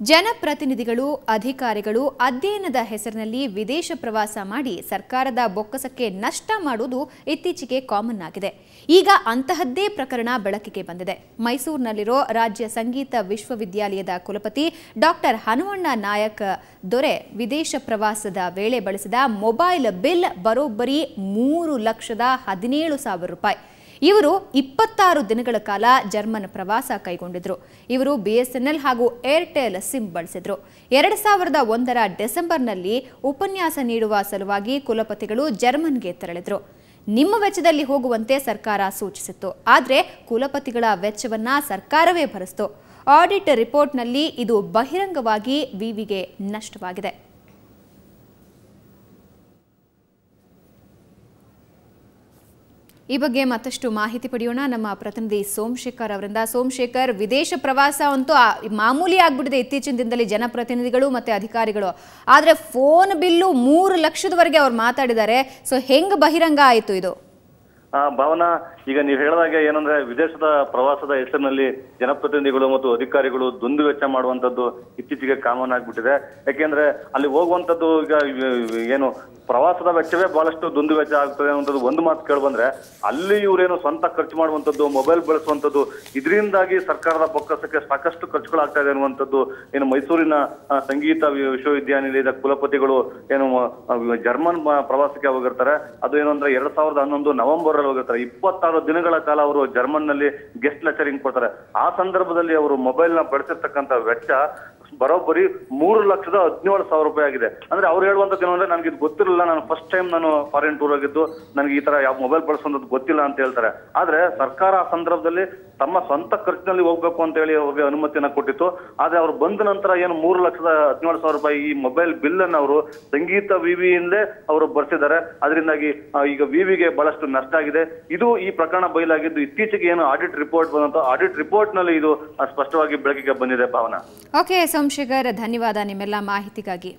ಜನಪ್ರತಿನಿಧಿಗಳು ಅಧಿಕಾರಿಗಳು ಅಧ್ಯಯನದ ಹೆಸರಿನಲ್ಲಿ ವಿದೇಶ ಪ್ರವಾಸ ಮಾಡಿ ಸರ್ಕಾರದ ಬೊಕ್ಕಸಕ್ಕೆ ನಷ್ಟ ಮಾಡುವುದು ಇತ್ತೀಚೆಗೆ ಕಾಮನ್ ಆಗಿದೆ. ಈಗ ಅಂತಹದ್ದೇ ಪ್ರಕರಣ ಬೆಳಕಿಗೆ ಬಂದಿದೆ. ಮೈಸೂರಿನಲ್ಲಿರೋ ರಾಜ್ಯ ಸಂಗೀತ ವಿಶ್ವವಿದ್ಯಾಲಯದ ಕುಲಪತಿ ಡಾಕ್ಟರ್ ಹನುಮಣ್ಣ ನಾಯಕ್ ದೊರೆ ವಿದೇಶ ಪ್ರವಾಸದ ವೇಳೆ ಬಳಸಿದ ಮೊಬೈಲ್ ಬಿಲ್ ಬರೋಬ್ಬರಿ 3,17,000 ರೂಪಾಯಿ. ಇವರು 26 ದಿನಗಳ ಕಾಲ ಜರ್ಮನ್ ಪ್ರವಾಸ ಕೈಗೊಂಡಿದ್ರು. ಇವರು ಬಿಎಸ್ಎನ್ಎಲ್ ಹಾಗೂ ಏರ್ಟೆಲ್ ಸಿಮ್ ಬಳಸಿದ್ರು. 2001ರ ಡಿಸೆಂಬರ್ನಲ್ಲಿ ಉಪನ್ಯಾಸ ನೀಡುವ ಸಲುವಾಗಿ ಕುಲಪತಿಗಳು ಜರ್ಮನ್ಗೆ ತೆರಳಿದ್ರು. ನಿಮ್ಮ ವೆಚ್ಚದಲ್ಲಿ ಹೋಗುವಂತೆ ಸರ್ಕಾರ ಸೂಚಿಸಿತ್ತು. ಆದರೆ ಕುಲಪತಿಗಳ ವೆಚ್ಚವನ್ನ ಸರ್ಕಾರವೇ ಭರಿಸಿತು. ಆಡಿಟ್ ರಿಪೋರ್ಟ್ನಲ್ಲಿ ಇದು ಬಹಿರಂಗವಾಗಿ ವಿವಿಗೆ ನಷ್ಟವಾಗಿದೆ. ಈ ಬಗ್ಗೆ ಮತ್ತಷ್ಟು ಮಾಹಿತಿ ಪಡೆಯೋಣ ನಮ್ಮ ಪ್ರತಿನಿಧಿ ಸೋಮಶೇಖರ್ ಅವರಿಂದ. ಸೋಮಶೇಖರ್, ವಿದೇಶ ಪ್ರವಾಸ ಅಂತೂ ಮಾಮೂಲಿ ಆಗ್ಬಿಟ್ಟಿದೆ ಇತ್ತೀಚಿನ ದಿನದಲ್ಲಿ ಜನಪ್ರತಿನಿಧಿಗಳು ಮತ್ತೆ ಅಧಿಕಾರಿಗಳು. ಆದರೆ ಫೋನ್ ಬಿಲ್ಲು 3 ಲಕ್ಷದವರೆಗೆ ಅವ್ರು ಮಾತಾಡಿದ್ದಾರೆ. ಸೊ ಹೆಂಗ್ ಬಹಿರಂಗ ಆಯಿತು ಇದು? ಭಾವನಾ, ಈಗ ನೀವು ಹೇಳಿದಾಗೆ ಏನಂದ್ರೆ ವಿದೇಶದ ಪ್ರವಾಸದ ಹೆಸರಿನಲ್ಲಿ ಜನಪ್ರತಿನಿಧಿಗಳು ಮತ್ತು ಅಧಿಕಾರಿಗಳು ದುಂದು ವೆಚ್ಚ ಮಾಡುವಂತದ್ದು ಇತ್ತೀಚೆಗೆ ಕಾಮನ್ ಆಗ್ಬಿಟ್ಟಿದೆ. ಯಾಕೆಂದ್ರೆ ಅಲ್ಲಿ ಹೋಗುವಂತದ್ದು ಈಗ ಏನು ಪ್ರವಾಸದ ವೆಚ್ಚವೇ ಬಹಳಷ್ಟು ದುಂದು ವೆಚ್ಚ ಆಗ್ತದೆ ಅನ್ನುವಂಥದ್ದು ಒಂದು ಮಾತು ಕೇಳ್ಬಂದ್ರೆ, ಅಲ್ಲಿ ಇವರೇನು ಸ್ವಂತ ಖರ್ಚು ಮಾಡುವಂಥದ್ದು, ಮೊಬೈಲ್ ಬಳಸುವಂಥದ್ದು, ಇದರಿಂದಾಗಿ ಸರ್ಕಾರದ ಬೊಕ್ಕಸಕ್ಕೆ ಸಾಕಷ್ಟು ಖರ್ಚುಗಳಾಗ್ತಾ ಇದೆ ಅನ್ನುವಂಥದ್ದು ಏನು ಮೈಸೂರಿನ ಸಂಗೀತ ವಿಶ್ವವಿದ್ಯಾನಿಲಯದ ಕುಲಪತಿಗಳು ಏನು ಜರ್ಮನ್ ಪ್ರವಾಸಕ್ಕೆ ಹೋಗಿರ್ತಾರೆ. ಅದು ಏನು ಅಂದ್ರೆ 2011 ನವೆಂಬರ್ ಅಲ್ಲಿ ಹೋಗಿರ್ತಾರೆ. 26 ದಿನಗಳ ಕಾಲ ಅವರು ಜರ್ಮನ್ ನಲ್ಲಿ ಗೆಸ್ಟ್ ಲೆಕ್ಚರಿಂಗ್ ಕೊಡ್ತಾರೆ. ಆ ಸಂದರ್ಭದಲ್ಲಿ ಅವರು ಮೊಬೈಲ್ ನ ಬಳಸಿರ್ತಕ್ಕಂಥ ವೆಚ್ಚ ಬರೋಬ್ಬರಿ 3,17,000 ರೂಪಾಯಿ ಆಗಿದೆ. ಅಂದ್ರೆ ಅವ್ರು ಹೇಳುವಂತದ್ದು ಏನಂದ್ರೆ, ನನಗೆ ಇದು ಗೊತ್ತಿರಲಿಲ್ಲ, ನಾನು ಫಸ್ಟ್ ಟೈಮ್ ನಾನು ಫಾರಿನ್ ಟೂರ್ ಆಗಿದ್ದು, ನನಗೆ ಈ ತರ ಯಾವ ಮೊಬೈಲ್ ಬಳಸುವಂತದ್ದು ಗೊತ್ತಿಲ್ಲ ಅಂತ ಹೇಳ್ತಾರೆ. ಆದ್ರೆ ಸರ್ಕಾರ ಆ ಸಂದರ್ಭದಲ್ಲಿ ತಮ್ಮ ಸ್ವಂತ ಖರ್ಚಿನಲ್ಲಿ ಹೋಗ್ಬೇಕು ಅಂತ ಹೇಳಿ ಅವ್ರಿಗೆ ಅನುಮತಿಯನ್ನ ಕೊಟ್ಟಿತ್ತು. ಆದ್ರೆ ಅವ್ರು ಬಂದ ನಂತರ ಏನು 3,17,000 ರೂಪಾಯಿ ಈ ಮೊಬೈಲ್ ಬಿಲ್ ಅನ್ನು ಅವರು ಸಂಗೀತ ವಿವಿಯಿಂದಲೇ ಅವರು ಬರ್ಸಿದ್ದಾರೆ. ಅದರಿಂದಾಗಿ ಈಗ ವಿವಿಗೆ ಬಹಳಷ್ಟು ನಷ್ಟ ಆಗಿದೆ. ಇದು ಈ ಪ್ರಕರಣ ಬಯಲಾಗಿದ್ದು ಇತ್ತೀಚೆಗೆ ಏನು ಆಡಿಟ್ ರಿಪೋರ್ಟ್ ಬಂದಂತ ಆಡಿಟ್ ರಿಪೋರ್ಟ್ ನಲ್ಲಿ ಇದು ಸ್ಪಷ್ಟವಾಗಿ ಬೆಳಕಿಗೆ ಬಂದಿದೆ. ಭಾವನಾ. ಓಕೆ ಸೋಮಶೇಖರ್, ಧನ್ಯವಾದ ನಿಮ್ಮೆಲ್ಲ ಮಾಹಿತಿಗಾಗಿ.